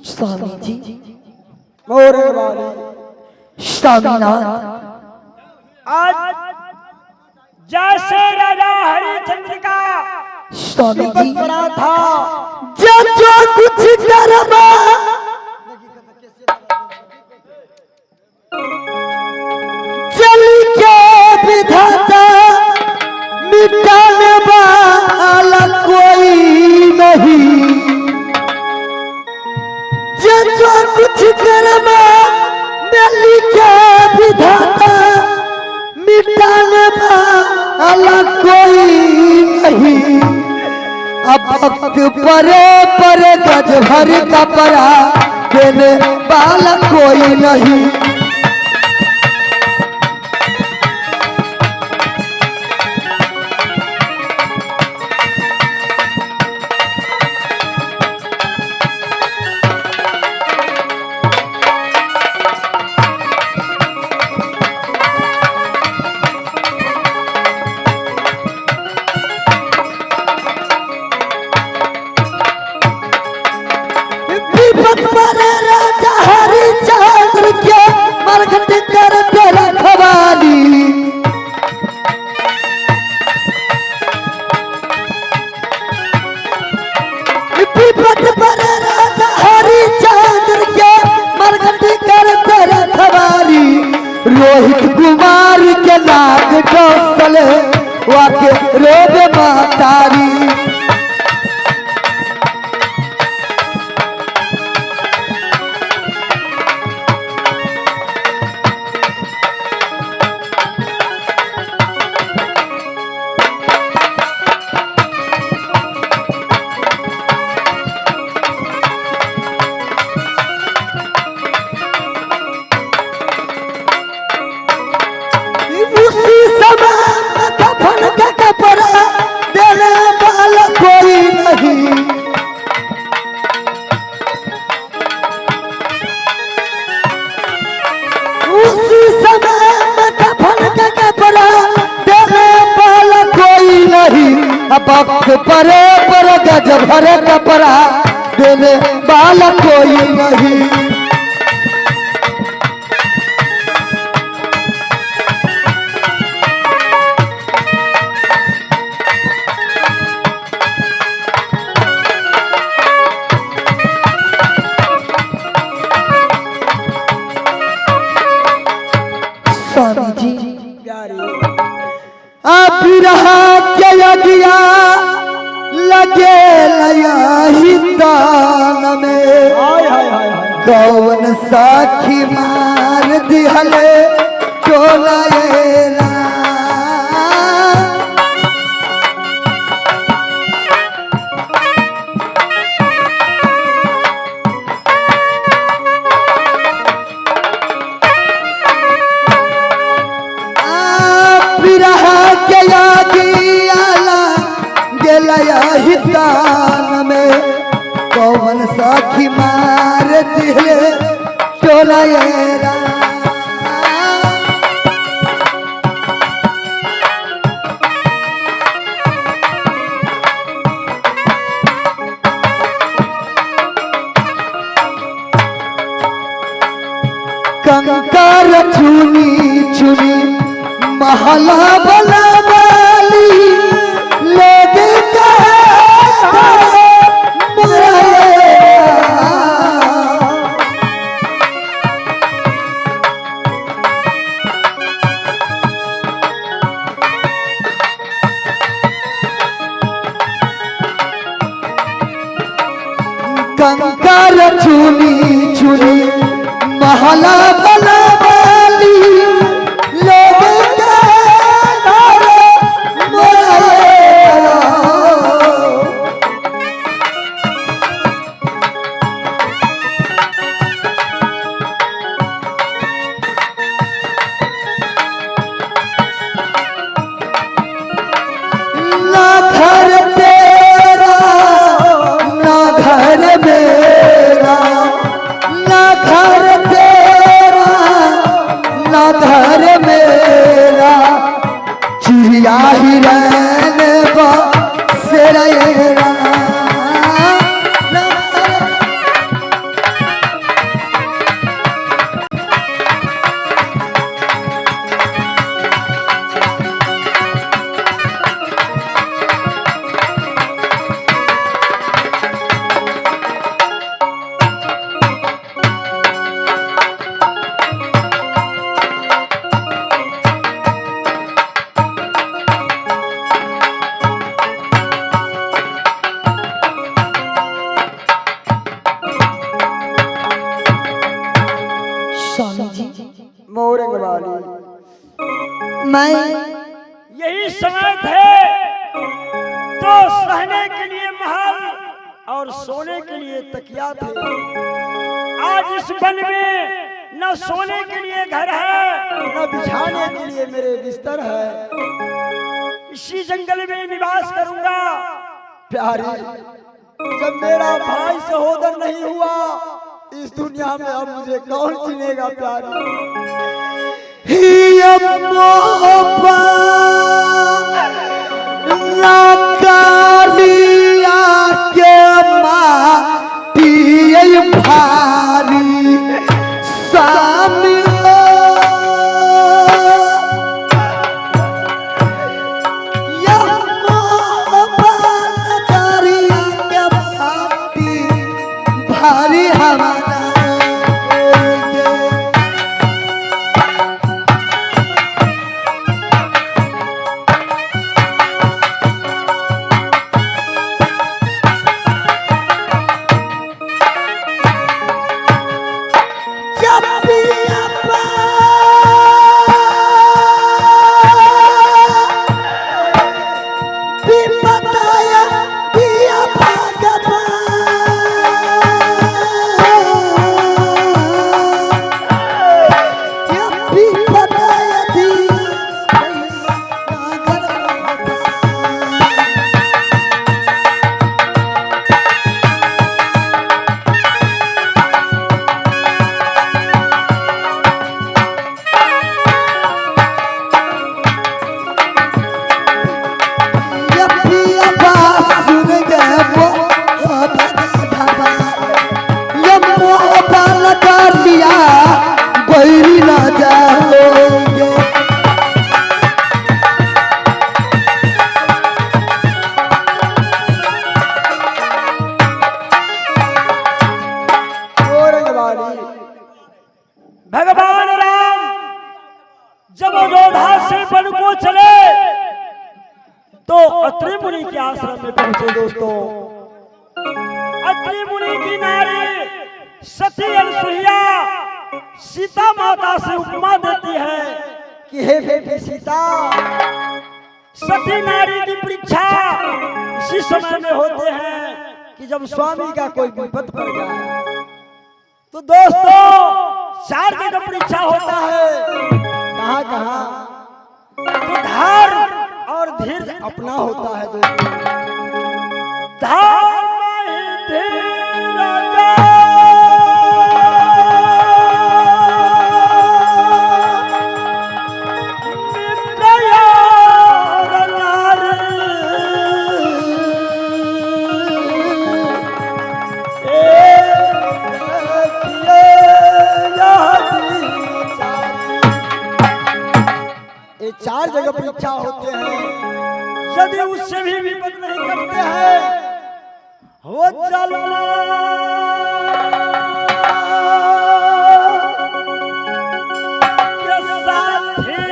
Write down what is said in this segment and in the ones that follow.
स्वामी जी मोरे वाले स्वामीनाथ आज जैसे राजा हरिश्चंद्र का स्वामी जी बड़ा था जो कुछ कर्मा चल के विधाता मिटाने वाला कोई नहीं। जो कुछ कर्मा मिल के विधाता मिटाने वाला कोई नहीं। अब वक्त परे परे गज भर का परा देने वाला कोई नहीं। राजा हरिश्चंद्र के मरघट कर तेरा खवाली विपत पर राजा हरिश्चंद्र के मरघट कर तेरा खवाली। रोहित कुमार के नाग डोसले वाके रोग मातारी। उसी समय में कफन का कपड़ा देने वाला कोई नहीं। उसी समय में कफन का कपड़ा देने वाला कोई नहीं। अब वक्त परे पर गज भर कपड़ा देने वाला कोई नहीं। स्वामी जी आप रहा के अगिया लगे लया हिंदान में कौन साखी मार दिहले टोलाएरा। रहा के आला गेलया हितान में कौन साखी मार दिले टोलाएरा। कंकर चुनी चुनी महला बना वाली लोग कंकर चुनी चुनी महला बना वाली लोग मैं यही समय थे तो सहने के लिए महल और सोने के लिए तकिया थे। आज इस वन में न सोने के लिए घर है न बिछाने के लिए मेरे बिस्तर है। इसी जंगल में निवास करूंगा। प्यारी, जब मेरा भाई सहोदर नहीं हुआ इस दुनिया में अब मुझे कौन चिनेगा? प्यारी भारी सामी भारी हमारा भगवान राम जब अयोध्या से वन को चले तो अत्रि मुनि के आश्रम में पहुंचे। दोस्तों, अत्रि मुनि की नारी सती अनसुईया सीता माता से उपमा देती है कि हे बेटी सीता, सती नारी की परीक्षा इसी समय में होते हैं कि जब स्वामी का कोई विपद पड़ जाए। तो दोस्तों, 4 जगह परीक्षा होता है। कहाँ कहाँ? तो धैर्य और धीरज अपना होता है। दोस्तों, ये 4 जगह परीक्षा होते हैं। यदि उससे भी विपद नहीं करते हैं हो चलना के साथी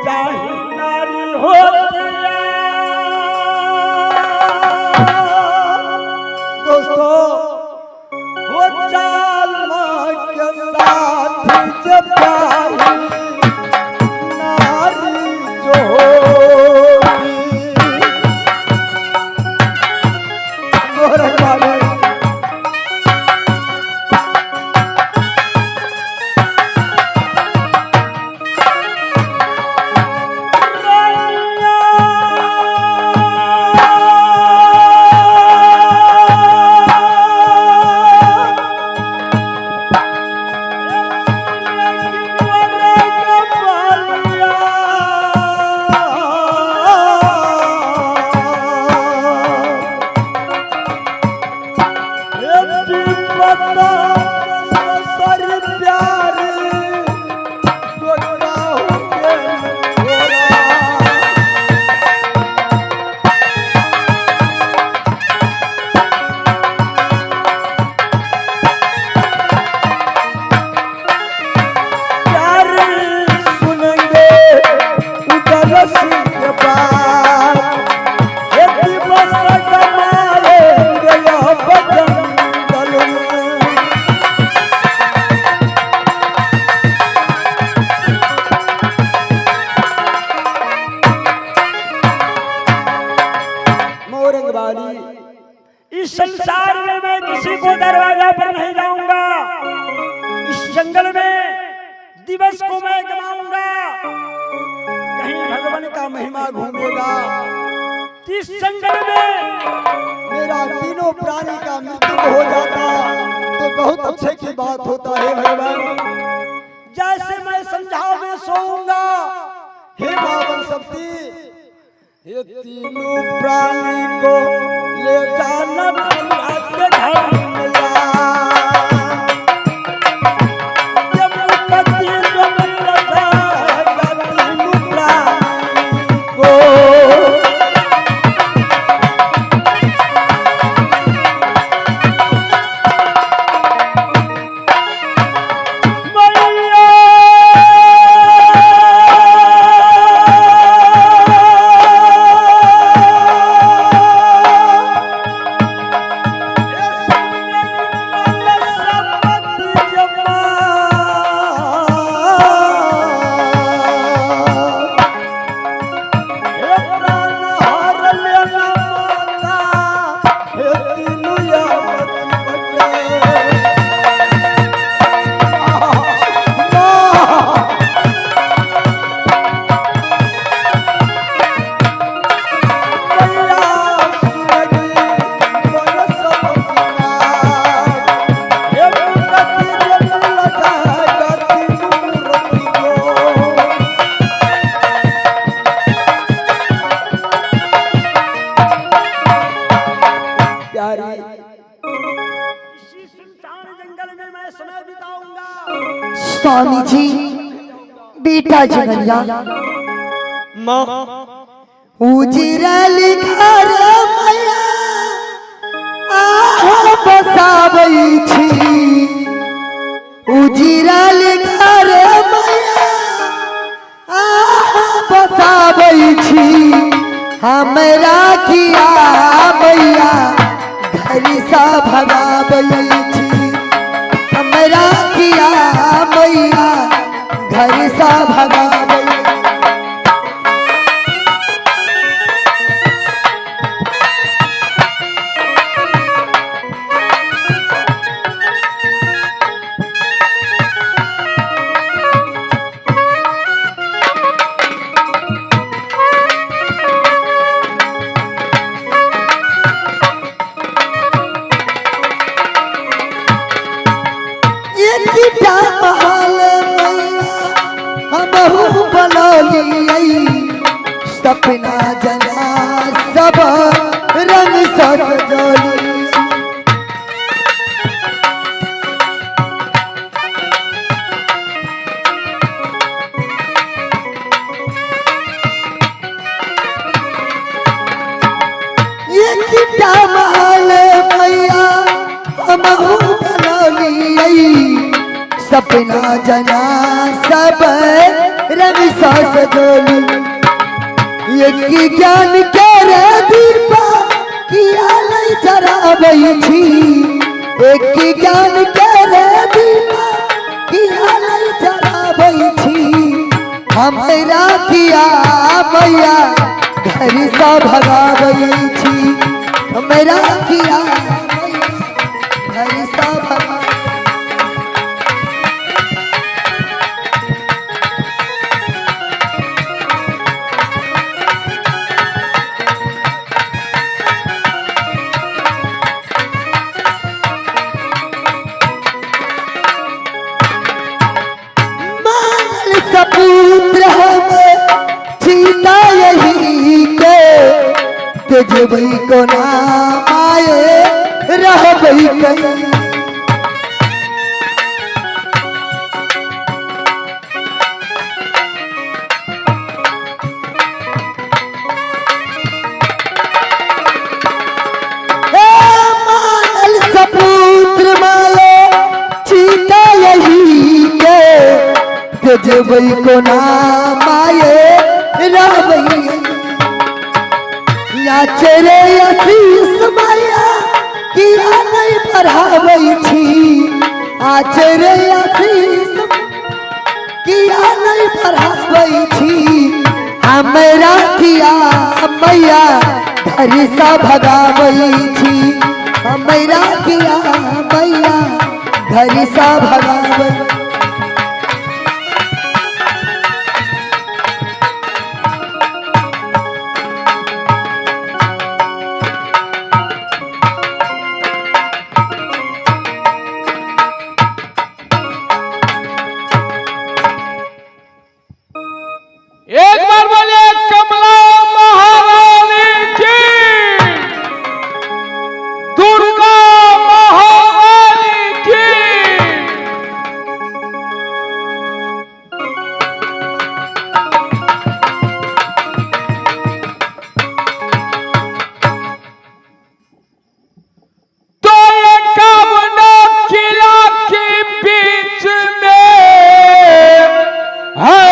चाहे नारी होती है। दोस्तों, हो चलना के साथी जब इस संसार में मैं किसी को दरवाजा पर नहीं लाऊंगा। इस जंगल में दिवस को मैं गवाऊंगा। कहीं भगवान का महिमा घूमेगा। इस जंगल में मेरा तीनों प्राणी का मृत्यु हो जाता तो बहुत अच्छे की बात होता है भगवान। जैसे मैं समझाओ मैं सोऊंगा। हे बाबा शक्ति, ये तीनों प्राणी को ले जाना तुम्हारे घर में या। स्वामी जी बेटा जगरिया उजिरल घर मैया आह बसाबै छी। उजिरल घर मैया आह बसाबै छी। हमरा किया मैया घर सा भगाबै छी। हमरा किया मैया घर सा भगाबै। सपना जना सब रंग सजोली। ये किटा महल मैया हमहू बनौली। सपना जना सब रंग सजोली। एक ज्ञान के रे दीपा किया नहीं जराबै छी। एक ज्ञान के रे दीपा किया नहीं जराबै छी। हमरा किया मैया घर सा भगाबै छी। हमरा किया मैया घर सा भगा। सपुत्र हम सीता यही के तेजबै को नाम आए रहबै कहीं। मानल सपुत्र माए सीता यही के तेजबै को नाम आए रहबै। याचरे आशीष मैया किया नहीं बढ़ाबै छी। आचरे आशीष किया नहीं बढ़ाबै छी। हमरा किया मैया घर सा भगाबै छी। गुस्सा भगावे। एक बार बोलिए कमला महारानी की, दुर्गा महारानी की। तो ये कामना किला के बीच में है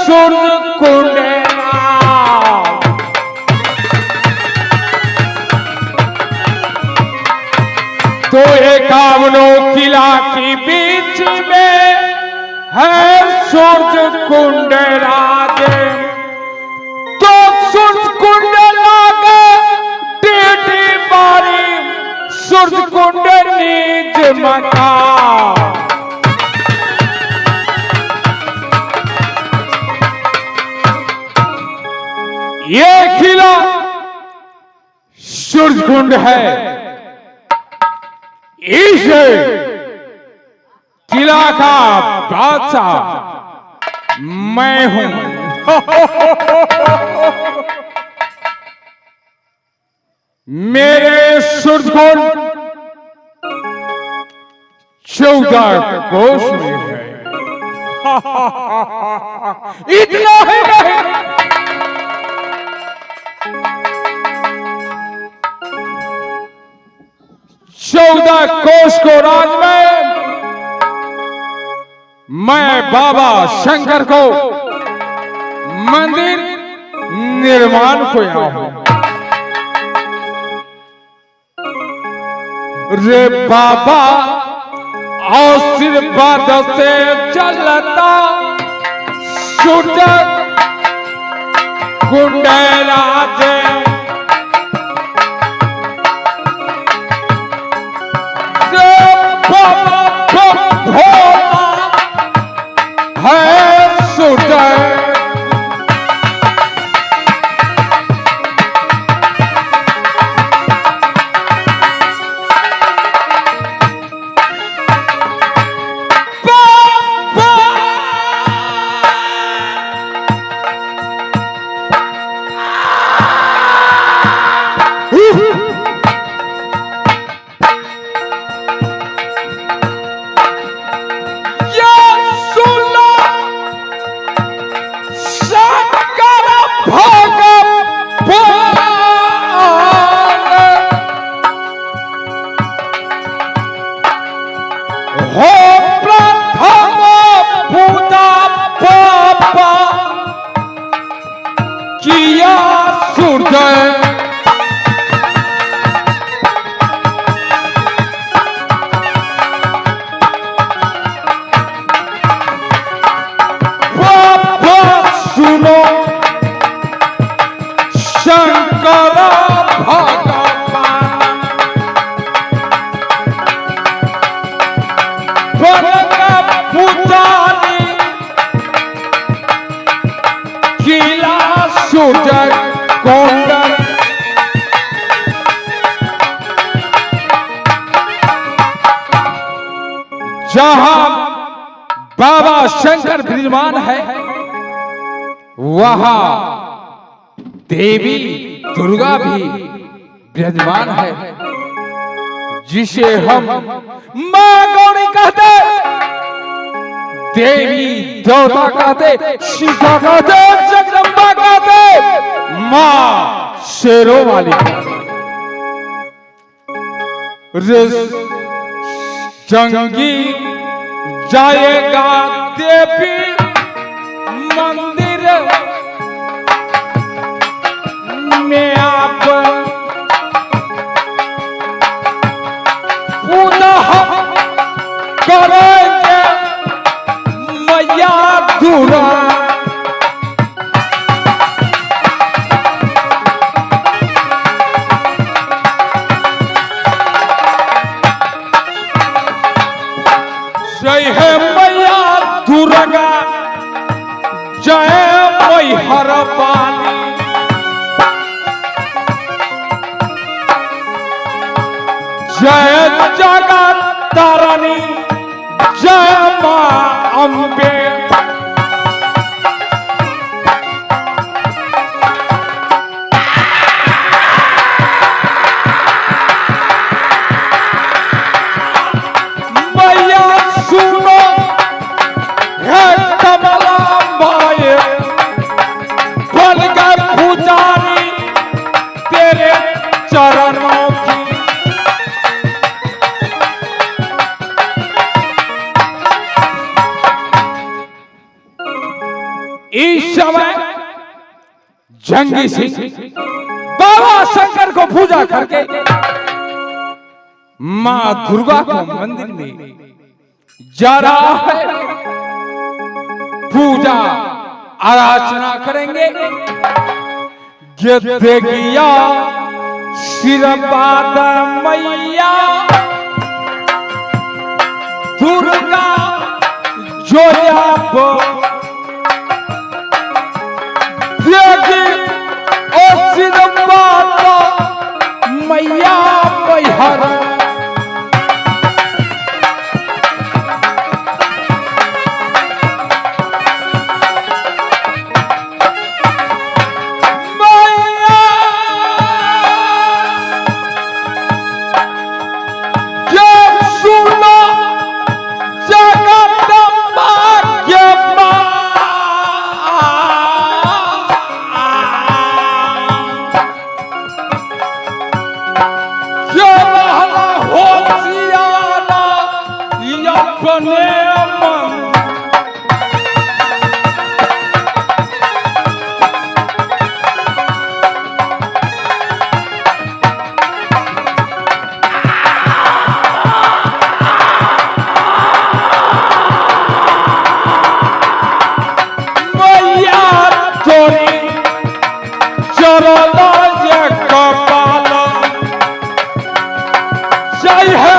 सूर्य कुंडेला। तो एकावनों किला के बीच में है सूर्य कुंड राजे। तो सूर्य कुंड लागे टेढ़ी बारी, सूर्य कुंड नीच मका। ये किला सूर्यकुंड है। इस किला का बादशाह मैं हूं। मेरे सूर्यकुंड 14 कोष में है। इतना ही नहीं, 14 कोष को राज में मैं बाबा शंकर को मंदिर निर्माण किया हूं। रे बाबा आशीर्वाद से चलता सूर्य कुंड राजे। जहां बाबा शंकर विराजमान है वहां देवी दुर्गा भी विराजमान है, जिसे हम मां गौरी कहते, देवी देवता कहते, सीता कहते, जगदम्बा कहते, मां शेरों वाली जंगी जाएगा देवी मंदिर में आप पुनः करेंगे मैया दुर्गा। जय जगत तारिणी जय मां अम्बे। मैया सुनो है कमला माए बन गए पुजारी तेरे चरणों की। इस समय जंगी सिंह बाबा शंकर को पूजा करके मां दुर्गा को मंदिर में जा रहा है। पूजा आराधना करेंगे। देखिया शिरबाद मैया दुर्गा जोया बो देखी ओ शिरबाद मैया मैहर। जय है